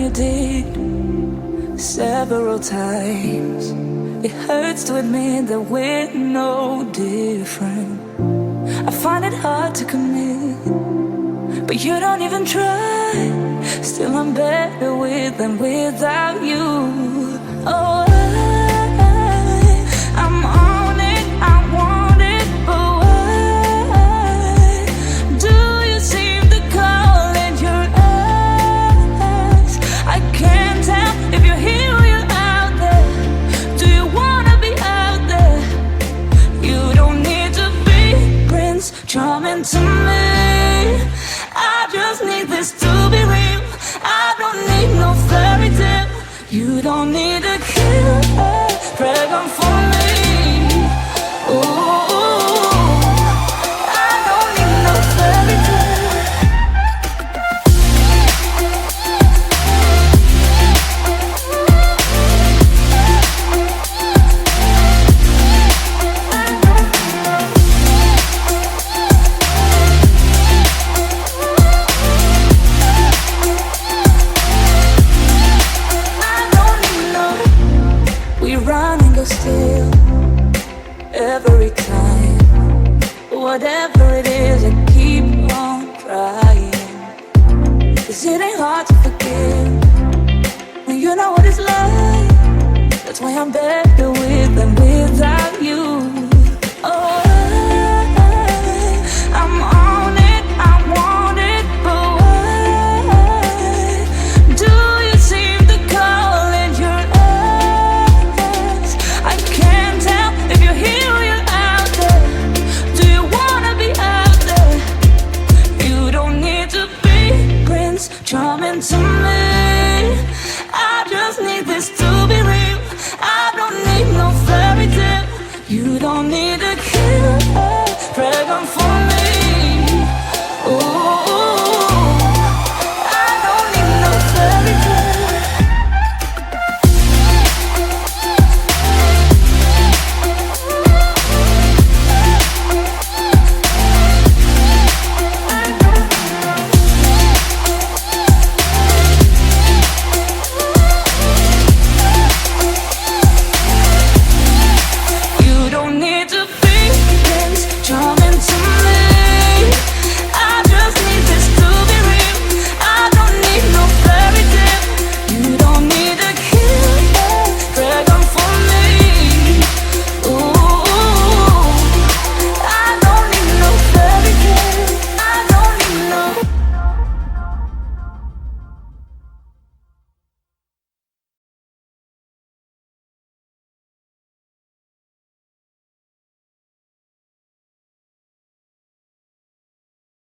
you did several times. It hurts to admit that we're no different. I find it hard to commit, but you don't even try. Still I'm better with than without you. Oh, I'm on it, I want it, but why do you seem to call in your eyes? I can't tell if you're here or you're out there. Do you wanna be out there? You don't need to be Prince Charming to me. I just need this to be real. I don't need no fairy tale. You don't need a killer pregnant for me. Ooh, I don't need no fairy tale. Run and go still every time. Whatever it is, I keep on trying. 'Cause it ain't hard to forgive when you know what it's like. That's why I'm better